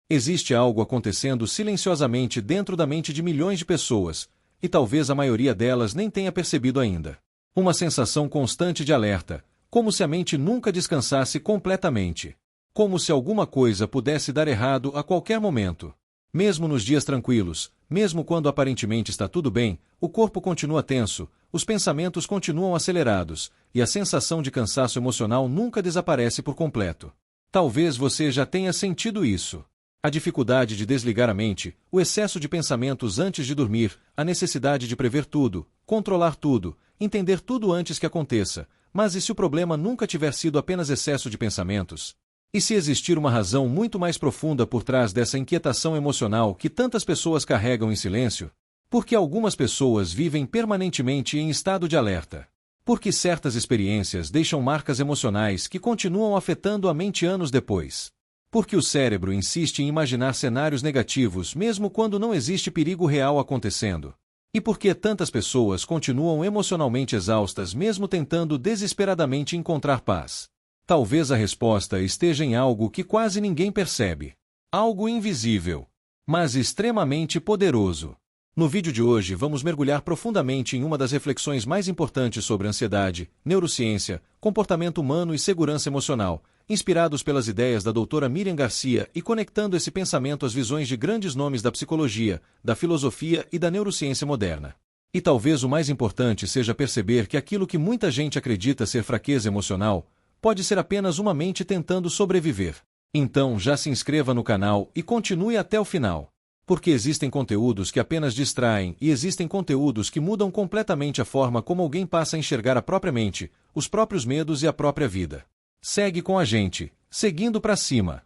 Existe algo acontecendo silenciosamente dentro da mente de milhões de pessoas, e talvez a maioria delas nem tenha percebido ainda. Uma sensação constante de alerta, como se a mente nunca descansasse completamente. Como se alguma coisa pudesse dar errado a qualquer momento. Mesmo nos dias tranquilos, mesmo quando aparentemente está tudo bem, o corpo continua tenso, os pensamentos continuam acelerados, e a sensação de cansaço emocional nunca desaparece por completo. Talvez você já tenha sentido isso. A dificuldade de desligar a mente, o excesso de pensamentos antes de dormir, a necessidade de prever tudo, controlar tudo, entender tudo antes que aconteça. Mas e se o problema nunca tiver sido apenas excesso de pensamentos? E se existir uma razão muito mais profunda por trás dessa inquietação emocional que tantas pessoas carregam em silêncio? Porque algumas pessoas vivem permanentemente em estado de alerta. Porque certas experiências deixam marcas emocionais que continuam afetando a mente anos depois. Porque o cérebro insiste em imaginar cenários negativos mesmo quando não existe perigo real acontecendo. E por que tantas pessoas continuam emocionalmente exaustas mesmo tentando desesperadamente encontrar paz? Talvez a resposta esteja em algo que quase ninguém percebe. Algo invisível, mas extremamente poderoso. No vídeo de hoje vamos mergulhar profundamente em uma das reflexões mais importantes sobre ansiedade, neurociência, comportamento humano e segurança emocional, inspirados pelas ideias da doutora Miriam Garcia e conectando esse pensamento às visões de grandes nomes da psicologia, da filosofia e da neurociência moderna. E talvez o mais importante seja perceber que aquilo que muita gente acredita ser fraqueza emocional, pode ser apenas uma mente tentando sobreviver. Então já se inscreva no canal e continue até o final. Porque existem conteúdos que apenas distraem e existem conteúdos que mudam completamente a forma como alguém passa a enxergar a própria mente, os próprios medos e a própria vida. Segue com a gente, seguindo para cima.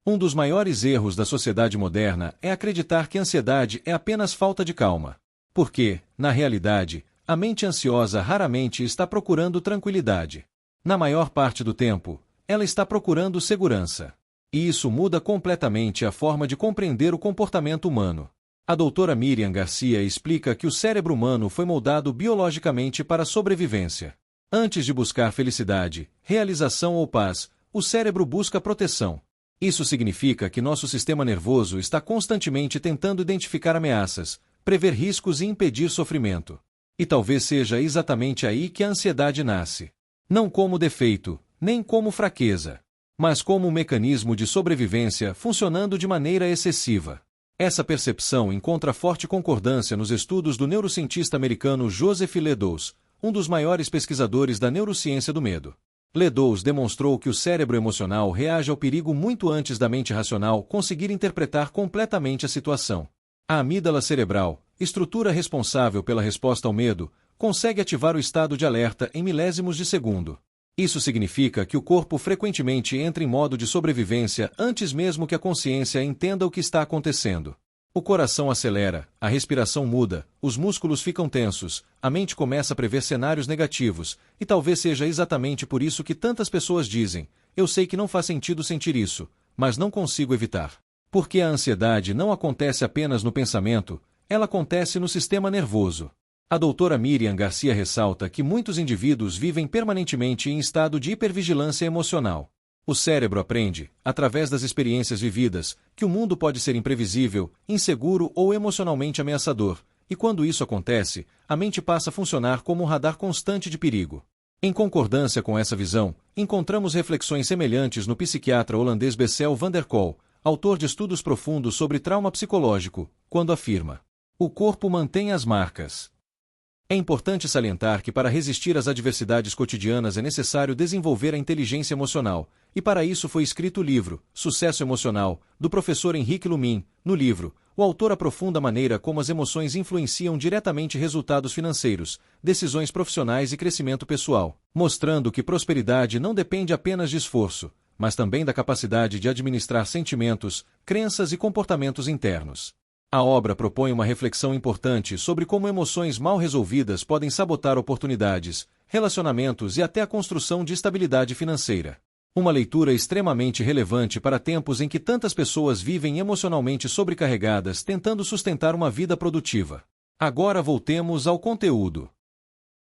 Um dos maiores erros da sociedade moderna é acreditar que a ansiedade é apenas falta de calma. Porque, na realidade, a mente ansiosa raramente está procurando tranquilidade. Na maior parte do tempo, ela está procurando segurança. E isso muda completamente a forma de compreender o comportamento humano. A doutora Miriam Garcia explica que o cérebro humano foi moldado biologicamente para a sobrevivência. Antes de buscar felicidade, realização ou paz, o cérebro busca proteção. Isso significa que nosso sistema nervoso está constantemente tentando identificar ameaças, prever riscos e impedir sofrimento. E talvez seja exatamente aí que a ansiedade nasce. Não como defeito, nem como fraqueza, mas como um mecanismo de sobrevivência funcionando de maneira excessiva. Essa percepção encontra forte concordância nos estudos do neurocientista americano Joseph Ledoux, um dos maiores pesquisadores da neurociência do medo. Ledoux demonstrou que o cérebro emocional reage ao perigo muito antes da mente racional conseguir interpretar completamente a situação. A amígdala cerebral, estrutura responsável pela resposta ao medo, consegue ativar o estado de alerta em milésimos de segundo. Isso significa que o corpo frequentemente entra em modo de sobrevivência antes mesmo que a consciência entenda o que está acontecendo. O coração acelera, a respiração muda, os músculos ficam tensos, a mente começa a prever cenários negativos, e talvez seja exatamente por isso que tantas pessoas dizem: eu sei que não faz sentido sentir isso, mas não consigo evitar. Porque a ansiedade não acontece apenas no pensamento, ela acontece no sistema nervoso. A doutora Miriam Garcia ressalta que muitos indivíduos vivem permanentemente em estado de hipervigilância emocional. O cérebro aprende, através das experiências vividas, que o mundo pode ser imprevisível, inseguro ou emocionalmente ameaçador, e quando isso acontece, a mente passa a funcionar como um radar constante de perigo. Em concordância com essa visão, encontramos reflexões semelhantes no psiquiatra holandês Bessel van der Kolk, autor de estudos profundos sobre trauma psicológico, quando afirma: o corpo mantém as marcas. É importante salientar que para resistir às adversidades cotidianas é necessário desenvolver a inteligência emocional, e para isso foi escrito o livro Sucesso Emocional, do professor Henrique Lumin. No livro, o autor aprofunda a maneira como as emoções influenciam diretamente resultados financeiros, decisões profissionais e crescimento pessoal, mostrando que prosperidade não depende apenas de esforço, mas também da capacidade de administrar sentimentos, crenças e comportamentos internos. A obra propõe uma reflexão importante sobre como emoções mal resolvidas podem sabotar oportunidades, relacionamentos e até a construção de estabilidade financeira. Uma leitura extremamente relevante para tempos em que tantas pessoas vivem emocionalmente sobrecarregadas tentando sustentar uma vida produtiva. Agora voltemos ao conteúdo.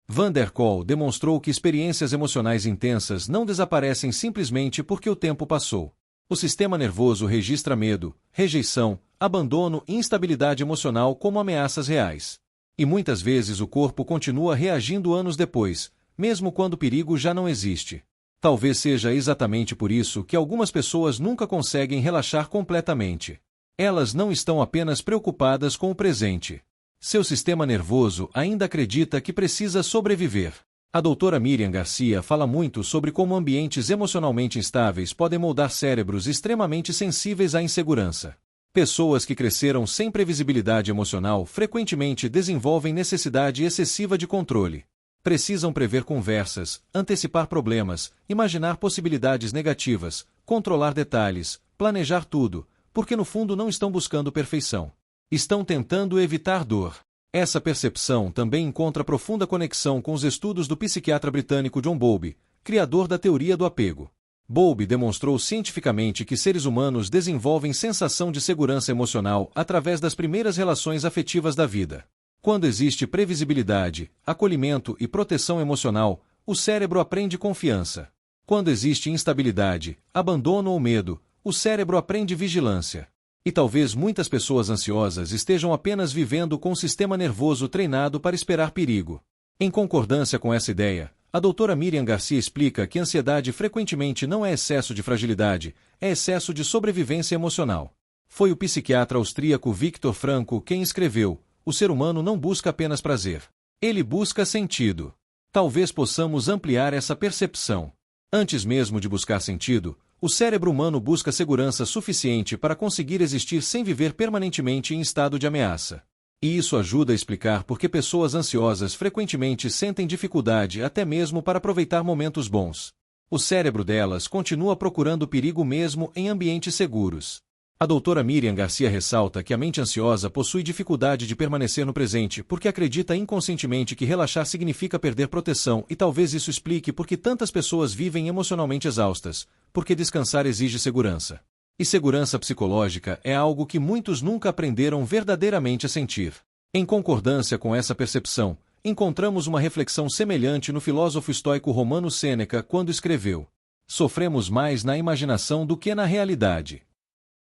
Van der Kolk demonstrou que experiências emocionais intensas não desaparecem simplesmente porque o tempo passou. O sistema nervoso registra medo, rejeição, abandono e instabilidade emocional como ameaças reais. E muitas vezes o corpo continua reagindo anos depois, mesmo quando o perigo já não existe. Talvez seja exatamente por isso que algumas pessoas nunca conseguem relaxar completamente. Elas não estão apenas preocupadas com o presente. Seu sistema nervoso ainda acredita que precisa sobreviver. A doutora Miriam Garcia fala muito sobre como ambientes emocionalmente instáveis podem moldar cérebros extremamente sensíveis à insegurança. Pessoas que cresceram sem previsibilidade emocional frequentemente desenvolvem necessidade excessiva de controle. Precisam prever conversas, antecipar problemas, imaginar possibilidades negativas, controlar detalhes, planejar tudo, porque no fundo não estão buscando perfeição. Estão tentando evitar dor. Essa percepção também encontra profunda conexão com os estudos do psiquiatra britânico John Bowlby, criador da teoria do apego. Bowlby demonstrou cientificamente que seres humanos desenvolvem sensação de segurança emocional através das primeiras relações afetivas da vida. Quando existe previsibilidade, acolhimento e proteção emocional, o cérebro aprende confiança. Quando existe instabilidade, abandono ou medo, o cérebro aprende vigilância. E talvez muitas pessoas ansiosas estejam apenas vivendo com o sistema nervoso treinado para esperar perigo. Em concordância com essa ideia, a doutora Miriam Garcia explica que ansiedade frequentemente não é excesso de fragilidade, é excesso de sobrevivência emocional. Foi o psiquiatra austríaco Viktor Frankl quem escreveu: o ser humano não busca apenas prazer. Ele busca sentido. Talvez possamos ampliar essa percepção. Antes mesmo de buscar sentido, o cérebro humano busca segurança suficiente para conseguir existir sem viver permanentemente em estado de ameaça. E isso ajuda a explicar por que pessoas ansiosas frequentemente sentem dificuldade até mesmo para aproveitar momentos bons. O cérebro delas continua procurando perigo mesmo em ambientes seguros. A doutora Miriam Garcia ressalta que a mente ansiosa possui dificuldade de permanecer no presente porque acredita inconscientemente que relaxar significa perder proteção e talvez isso explique por que tantas pessoas vivem emocionalmente exaustas, porque descansar exige segurança. E segurança psicológica é algo que muitos nunca aprenderam verdadeiramente a sentir. Em concordância com essa percepção, encontramos uma reflexão semelhante no filósofo estoico romano Sêneca quando escreveu: sofremos mais na imaginação do que na realidade.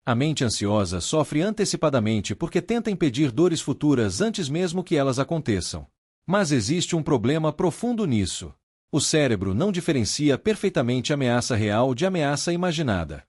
A mente ansiosa sofre antecipadamente porque tenta impedir dores futuras antes mesmo que elas aconteçam. Mas existe um problema profundo nisso. O cérebro não diferencia perfeitamente ameaça real de ameaça imaginada.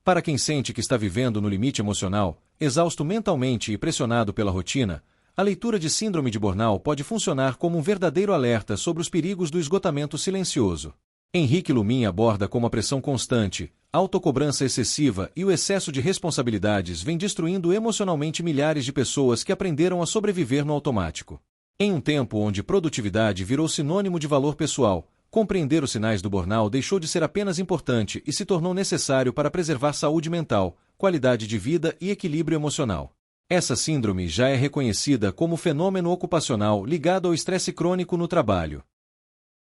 Para quem sente que está vivendo no limite emocional, exausto mentalmente e pressionado pela rotina, a leitura de Síndrome de Burnout pode funcionar como um verdadeiro alerta sobre os perigos do esgotamento silencioso. Henrique Lumin aborda como a pressão constante, a autocobrança excessiva e o excesso de responsabilidades vem destruindo emocionalmente milhares de pessoas que aprenderam a sobreviver no automático. Em um tempo onde produtividade virou sinônimo de valor pessoal, compreender os sinais do burnout deixou de ser apenas importante e se tornou necessário para preservar saúde mental, qualidade de vida e equilíbrio emocional. Essa síndrome já é reconhecida como fenômeno ocupacional ligado ao estresse crônico no trabalho.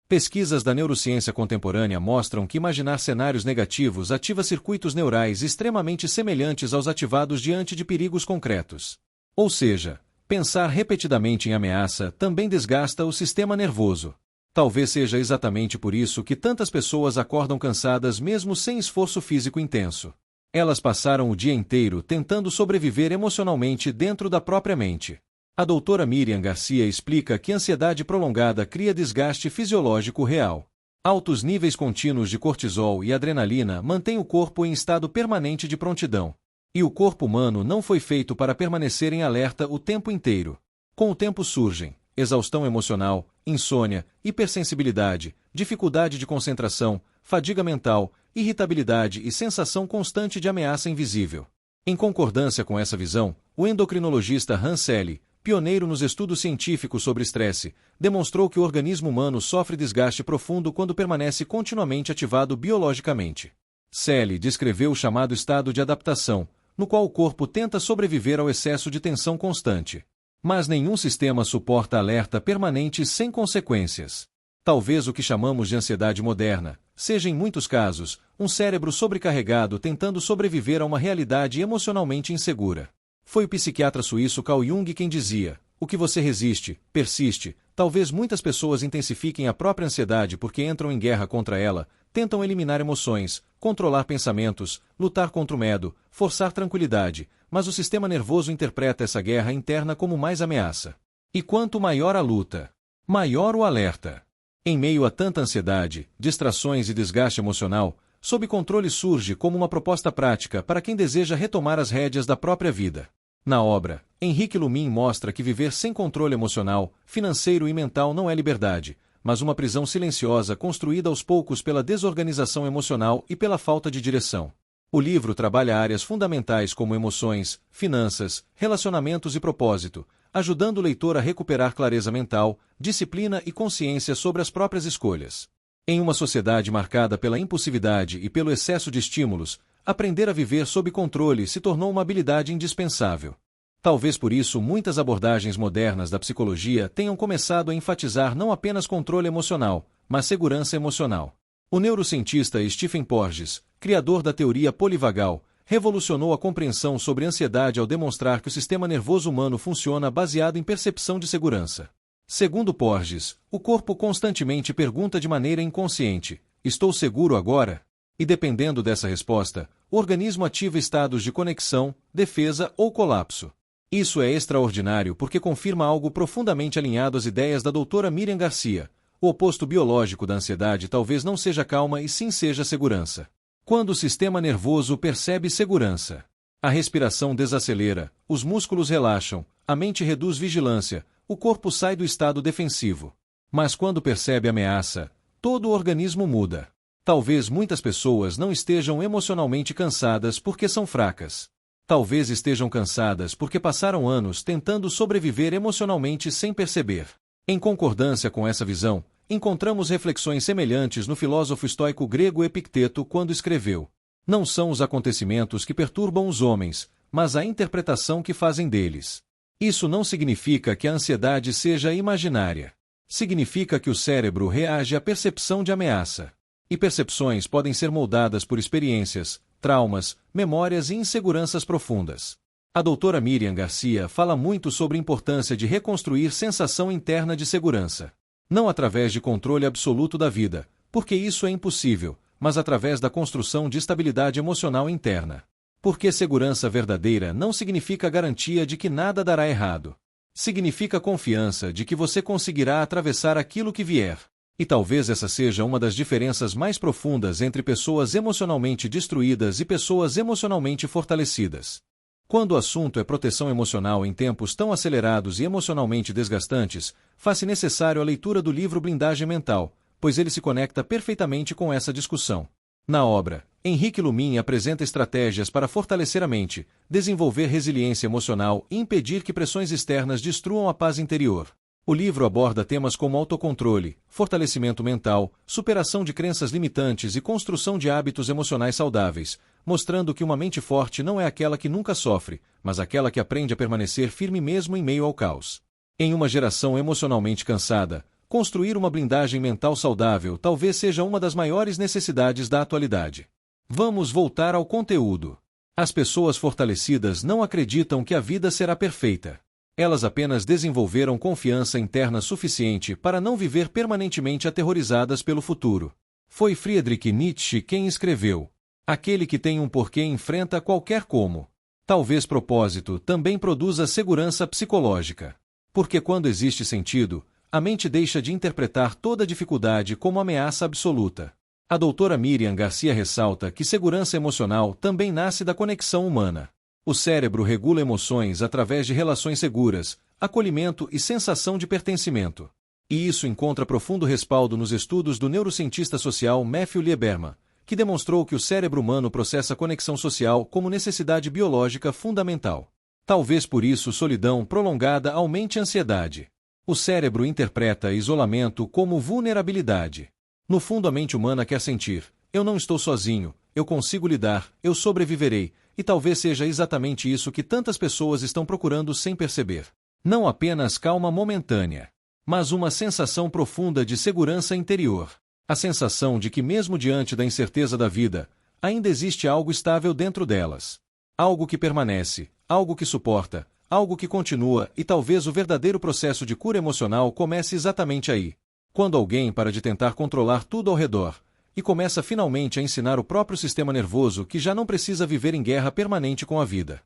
Pesquisas da neurociência contemporânea mostram que imaginar cenários negativos ativa circuitos neurais extremamente semelhantes aos ativados diante de perigos concretos. Ou seja, pensar repetidamente em ameaça também desgasta o sistema nervoso. Talvez seja exatamente por isso que tantas pessoas acordam cansadas mesmo sem esforço físico intenso. Elas passaram o dia inteiro tentando sobreviver emocionalmente dentro da própria mente. A doutora Miriam Garcia explica que a ansiedade prolongada cria desgaste fisiológico real. Altos níveis contínuos de cortisol e adrenalina mantêm o corpo em estado permanente de prontidão. E o corpo humano não foi feito para permanecer em alerta o tempo inteiro. Com o tempo surgem exaustão emocional, insônia, hipersensibilidade, dificuldade de concentração, fadiga mental, irritabilidade e sensação constante de ameaça invisível. Em concordância com essa visão, o endocrinologista Hans Selye, pioneiro nos estudos científicos sobre estresse, demonstrou que o organismo humano sofre desgaste profundo quando permanece continuamente ativado biologicamente. Selye descreveu o chamado estado de adaptação, no qual o corpo tenta sobreviver ao excesso de tensão constante. Mas nenhum sistema suporta alerta permanente sem consequências. Talvez o que chamamos de ansiedade moderna seja, em muitos casos, um cérebro sobrecarregado tentando sobreviver a uma realidade emocionalmente insegura. Foi o psiquiatra suíço Carl Jung quem dizia: o que você resiste, persiste. Talvez muitas pessoas intensifiquem a própria ansiedade porque entram em guerra contra ela, tentam eliminar emoções, controlar pensamentos, lutar contra o medo, forçar tranquilidade, mas o sistema nervoso interpreta essa guerra interna como mais ameaça. E quanto maior a luta, maior o alerta. Em meio a tanta ansiedade, distrações e desgaste emocional, Sob Controle surge como uma proposta prática para quem deseja retomar as rédeas da própria vida. Na obra, Henrique Lumin mostra que viver sem controle emocional, financeiro e mental não é liberdade, mas uma prisão silenciosa construída aos poucos pela desorganização emocional e pela falta de direção. O livro trabalha áreas fundamentais como emoções, finanças, relacionamentos e propósito, ajudando o leitor a recuperar clareza mental, disciplina e consciência sobre as próprias escolhas. Em uma sociedade marcada pela impulsividade e pelo excesso de estímulos, aprender a viver sob controle se tornou uma habilidade indispensável. Talvez por isso muitas abordagens modernas da psicologia tenham começado a enfatizar não apenas controle emocional, mas segurança emocional. O neurocientista Stephen Porges, criador da teoria polivagal, revolucionou a compreensão sobre ansiedade ao demonstrar que o sistema nervoso humano funciona baseado em percepção de segurança. Segundo Porges, o corpo constantemente pergunta de maneira inconsciente: estou seguro agora? E dependendo dessa resposta, o organismo ativa estados de conexão, defesa ou colapso. Isso é extraordinário porque confirma algo profundamente alinhado às ideias da doutora Miriam Garcia. O oposto biológico da ansiedade talvez não seja calma e sim seja segurança. Quando o sistema nervoso percebe segurança, a respiração desacelera, os músculos relaxam, a mente reduz vigilância, o corpo sai do estado defensivo. Mas quando percebe ameaça, todo o organismo muda. Talvez muitas pessoas não estejam emocionalmente cansadas porque são fracas. Talvez estejam cansadas porque passaram anos tentando sobreviver emocionalmente sem perceber. Em concordância com essa visão, encontramos reflexões semelhantes no filósofo estoico grego Epicteto quando escreveu: não são os acontecimentos que perturbam os homens, mas a interpretação que fazem deles. Isso não significa que a ansiedade seja imaginária. Significa que o cérebro reage à percepção de ameaça. E percepções podem ser moldadas por experiências, traumas, memórias e inseguranças profundas. A doutora Miriam Garcia fala muito sobre a importância de reconstruir sensação interna de segurança. Não através de controle absoluto da vida, porque isso é impossível, mas através da construção de estabilidade emocional interna. Porque segurança verdadeira não significa garantia de que nada dará errado. Significa confiança de que você conseguirá atravessar aquilo que vier. E talvez essa seja uma das diferenças mais profundas entre pessoas emocionalmente destruídas e pessoas emocionalmente fortalecidas. Quando o assunto é proteção emocional em tempos tão acelerados e emocionalmente desgastantes, faz-se necessário a leitura do livro Blindagem Mental, pois ele se conecta perfeitamente com essa discussão. Na obra, Henrique Lumin apresenta estratégias para fortalecer a mente, desenvolver resiliência emocional e impedir que pressões externas destruam a paz interior. O livro aborda temas como autocontrole, fortalecimento mental, superação de crenças limitantes e construção de hábitos emocionais saudáveis, mostrando que uma mente forte não é aquela que nunca sofre, mas aquela que aprende a permanecer firme mesmo em meio ao caos. Em uma geração emocionalmente cansada, construir uma blindagem mental saudável talvez seja uma das maiores necessidades da atualidade. Vamos voltar ao conteúdo. As pessoas fortalecidas não acreditam que a vida será perfeita. Elas apenas desenvolveram confiança interna suficiente para não viver permanentemente aterrorizadas pelo futuro. Foi Friedrich Nietzsche quem escreveu: aquele que tem um porquê enfrenta qualquer como. Talvez propósito também produza segurança psicológica. Porque quando existe sentido, a mente deixa de interpretar toda dificuldade como ameaça absoluta. A doutora Miriam Garcia ressalta que segurança emocional também nasce da conexão humana. O cérebro regula emoções através de relações seguras, acolhimento e sensação de pertencimento. E isso encontra profundo respaldo nos estudos do neurocientista social Matthew Lieberman, que demonstrou que o cérebro humano processa conexão social como necessidade biológica fundamental. Talvez por isso solidão prolongada aumente a ansiedade. O cérebro interpreta isolamento como vulnerabilidade. No fundo, a mente humana quer sentir: eu não estou sozinho, eu consigo lidar, eu sobreviverei, e talvez seja exatamente isso que tantas pessoas estão procurando sem perceber. Não apenas calma momentânea, mas uma sensação profunda de segurança interior. A sensação de que, mesmo diante da incerteza da vida, ainda existe algo estável dentro delas. Algo que permanece, algo que suporta, algo que continua, e talvez o verdadeiro processo de cura emocional comece exatamente aí. Quando alguém para de tentar controlar tudo ao redor, e começa finalmente a ensinar o próprio sistema nervoso que já não precisa viver em guerra permanente com a vida.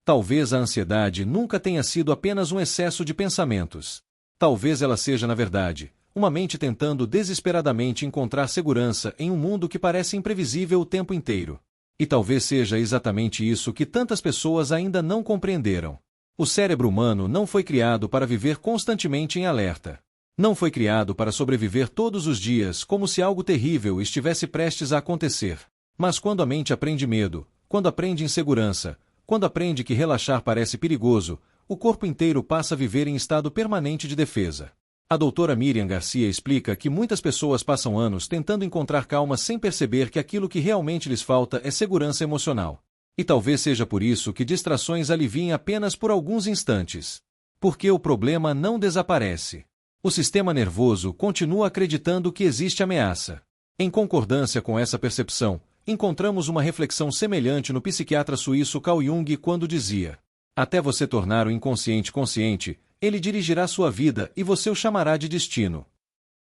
Talvez a ansiedade nunca tenha sido apenas um excesso de pensamentos. Talvez ela seja, na verdade, uma mente tentando desesperadamente encontrar segurança em um mundo que parece imprevisível o tempo inteiro. E talvez seja exatamente isso que tantas pessoas ainda não compreenderam. O cérebro humano não foi criado para viver constantemente em alerta. Não foi criado para sobreviver todos os dias como se algo terrível estivesse prestes a acontecer. Mas quando a mente aprende medo, quando aprende insegurança, quando aprende que relaxar parece perigoso, o corpo inteiro passa a viver em estado permanente de defesa. A doutora Miriam Garcia explica que muitas pessoas passam anos tentando encontrar calma sem perceber que aquilo que realmente lhes falta é segurança emocional. E talvez seja por isso que distrações aliviem apenas por alguns instantes. Porque o problema não desaparece. O sistema nervoso continua acreditando que existe ameaça. Em concordância com essa percepção, encontramos uma reflexão semelhante no psiquiatra suíço Carl Jung quando dizia: até você tornar o inconsciente consciente, ele dirigirá sua vida e você o chamará de destino.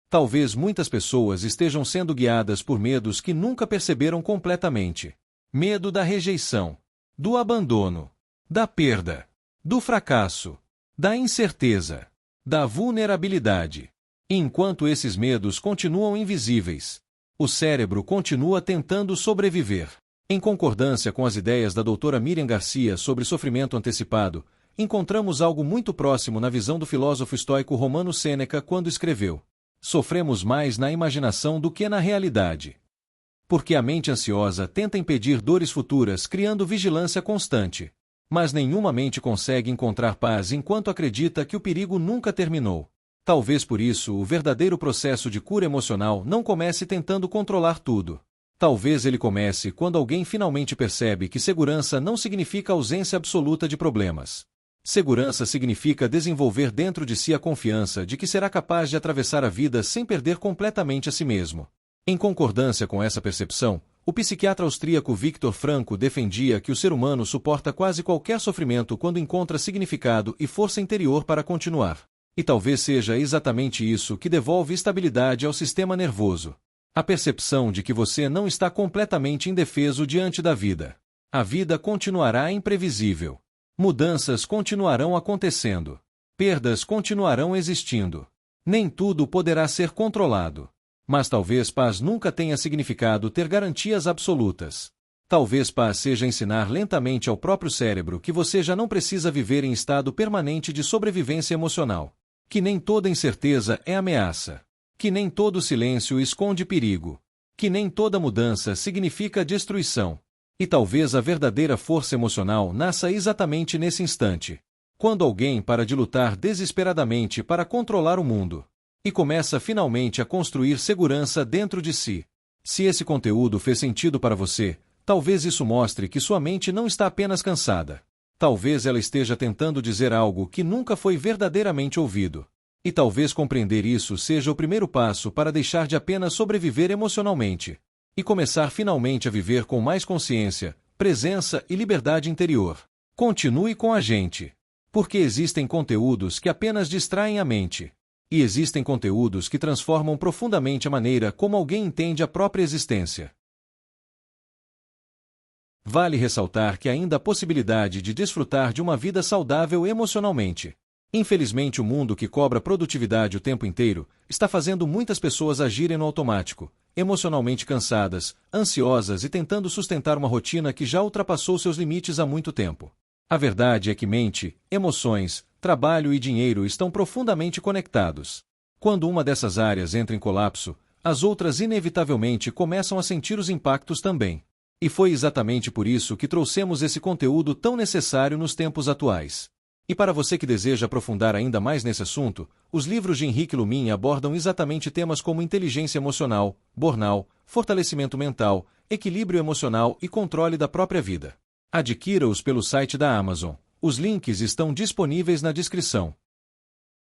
Talvez muitas pessoas estejam sendo guiadas por medos que nunca perceberam completamente. Medo da rejeição, do abandono, da perda, do fracasso, da incerteza, da vulnerabilidade. E enquanto esses medos continuam invisíveis, o cérebro continua tentando sobreviver. Em concordância com as ideias da doutora Miriam Garcia sobre sofrimento antecipado, encontramos algo muito próximo na visão do filósofo estoico romano Sêneca quando escreveu: sofremos mais na imaginação do que na realidade. Porque a mente ansiosa tenta impedir dores futuras criando vigilância constante. Mas nenhuma mente consegue encontrar paz enquanto acredita que o perigo nunca terminou. Talvez por isso o verdadeiro processo de cura emocional não comece tentando controlar tudo. Talvez ele comece quando alguém finalmente percebe que segurança não significa ausência absoluta de problemas. Segurança significa desenvolver dentro de si a confiança de que será capaz de atravessar a vida sem perder completamente a si mesmo. Em concordância com essa percepção, o psiquiatra austríaco Viktor Frankl defendia que o ser humano suporta quase qualquer sofrimento quando encontra significado e força interior para continuar. E talvez seja exatamente isso que devolve estabilidade ao sistema nervoso. A percepção de que você não está completamente indefeso diante da vida. A vida continuará imprevisível. Mudanças continuarão acontecendo. Perdas continuarão existindo. Nem tudo poderá ser controlado. Mas talvez paz nunca tenha significado ter garantias absolutas. Talvez paz seja ensinar lentamente ao próprio cérebro que você já não precisa viver em estado permanente de sobrevivência emocional. Que nem toda incerteza é ameaça. Que nem todo silêncio esconde perigo. Que nem toda mudança significa destruição. E talvez a verdadeira força emocional nasça exatamente nesse instante. Quando alguém para de lutar desesperadamente para controlar o mundo. E começa finalmente a construir segurança dentro de si. Se esse conteúdo fez sentido para você, talvez isso mostre que sua mente não está apenas cansada. Talvez ela esteja tentando dizer algo que nunca foi verdadeiramente ouvido. E talvez compreender isso seja o primeiro passo para deixar de apenas sobreviver emocionalmente. E começar finalmente a viver com mais consciência, presença e liberdade interior. Continue com a gente. Porque existem conteúdos que apenas distraem a mente. E existem conteúdos que transformam profundamente a maneira como alguém entende a própria existência. Vale ressaltar que ainda há a possibilidade de desfrutar de uma vida saudável emocionalmente. Infelizmente, o mundo que cobra produtividade o tempo inteiro está fazendo muitas pessoas agirem no automático, emocionalmente cansadas, ansiosas e tentando sustentar uma rotina que já ultrapassou seus limites há muito tempo. A verdade é que mente, emoções, trabalho e dinheiro estão profundamente conectados. Quando uma dessas áreas entra em colapso, as outras inevitavelmente começam a sentir os impactos também. E foi exatamente por isso que trouxemos esse conteúdo tão necessário nos tempos atuais. E para você que deseja aprofundar ainda mais nesse assunto, os livros de Henrique Lumin abordam exatamente temas como inteligência emocional, burnout, fortalecimento mental, equilíbrio emocional e controle da própria vida. Adquira-os pelo site da Amazon. Os links estão disponíveis na descrição.